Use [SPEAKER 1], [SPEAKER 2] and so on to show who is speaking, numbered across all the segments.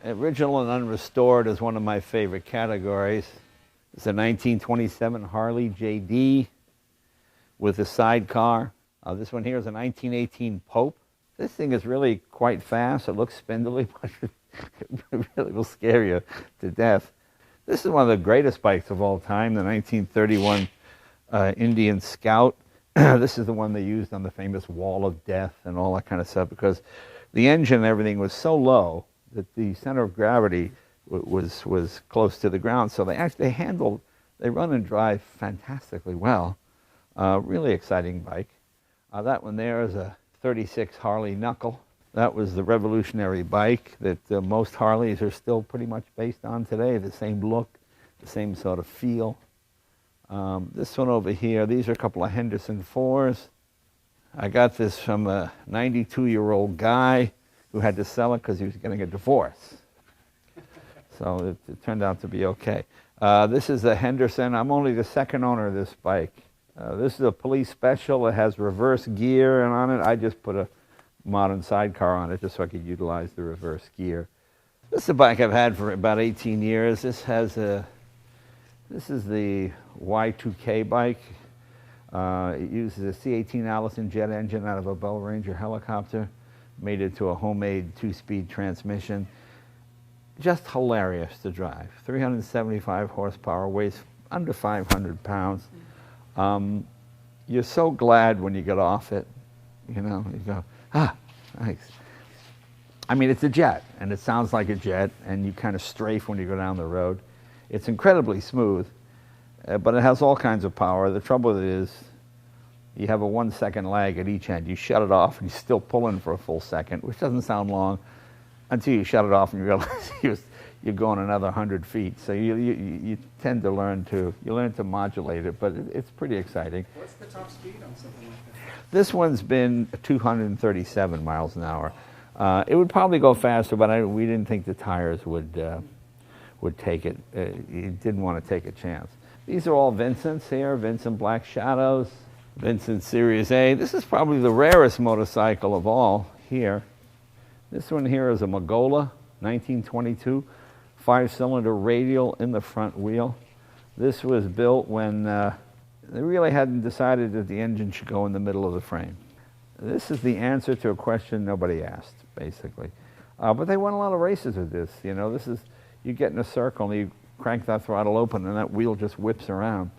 [SPEAKER 1] Original and unrestored is one of my favorite categories. It's a 1927 Harley JD with a sidecar. This one here is a 1918 Pope. This thing is really quite fast. It looks spindly, but it really will scare you to death. This is one of the greatest bikes of all time, the 1931 Indian Scout. This is the one they used on the famous Wall of Death and all that kind of stuff, because the engine and everything was so low that the center of gravity was close to the ground. So they run and drive fantastically well. Really exciting bike. That one there is a 36 Harley Knuckle. That was the revolutionary bike that most Harleys are still pretty much based on today. The same look, the same sort of feel. This one over here, these are a couple of Henderson 4s. I got this from a 92-year-old guy who had to sell it because he was getting a divorce. So it turned out to be okay. This is a Henderson. I'm only the second owner of this bike. This is a police special. It has reverse gear on it. I just put a modern sidecar on it just so I could utilize the reverse gear. This is a bike I've had for about 18 years. This is the Y2K bike. It uses a C-18 Allison jet engine out of a Bell Ranger helicopter, made it to a homemade 2-speed transmission. Just hilarious to drive. 375 horsepower, weighs under 500 pounds. You're so glad when you get off it, you know, you go, thanks. I mean, it's a jet, and it sounds like a jet, and you kind of strafe when you go down the road. It's incredibly smooth, but it has all kinds of power. The trouble with it is you have a 1-second lag at each end. You shut it off, and you're still pulling for a full second, which doesn't sound long, until you shut it off and you realize you're going another 100 feet. So you tend to learn to modulate it, but it's pretty exciting.
[SPEAKER 2] What's the top speed on something like that?
[SPEAKER 1] This one's been 237 miles an hour. It would probably go faster, but we didn't think the tires would take it. You didn't want to take a chance. These are all Vincents here, Vincent Black Shadows, Vincent Series A. This is probably the rarest motorcycle of all here. This one here is a Magola, 1922, 5-cylinder radial in the front wheel. This was built when they really hadn't decided that the engine should go in the middle of the frame. This is the answer to a question nobody asked, basically. But they won a lot of races with this. You know, you get in a circle and you crank that throttle open and that wheel just whips around.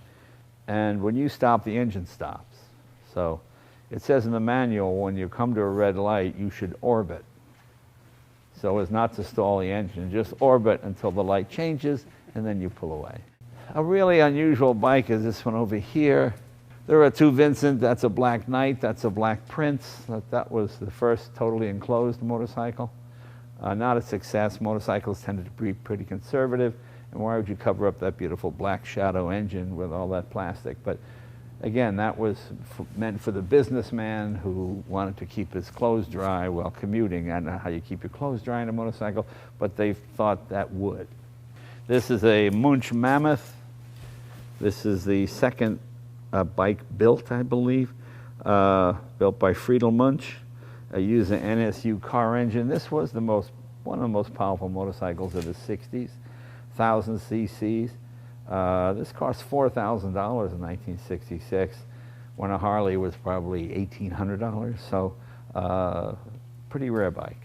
[SPEAKER 1] And when you stop, the engine stops. So it says in the manual, when you come to a red light, you should orbit, so as not to stall the engine. Just orbit until the light changes, and then you pull away. A really unusual bike is this one over here. There are two Vincent. That's a Black Knight. That's a Black Prince. That was the first totally enclosed motorcycle. Not a success. Motorcycles tended to be pretty conservative, and why would you cover up that beautiful Black Shadow engine with all that plastic? But again, that was meant for the businessman who wanted to keep his clothes dry while commuting. I don't know how you keep your clothes dry on a motorcycle, but they thought that would. This is a Munch Mammoth. This is the second bike built, I believe, built by Friedel Munch. Used an NSU car engine. This was one of the most powerful motorcycles of the 60s, 1,000 cc's. This cost $4,000 in 1966, when a Harley was probably $1,800, so pretty rare bike.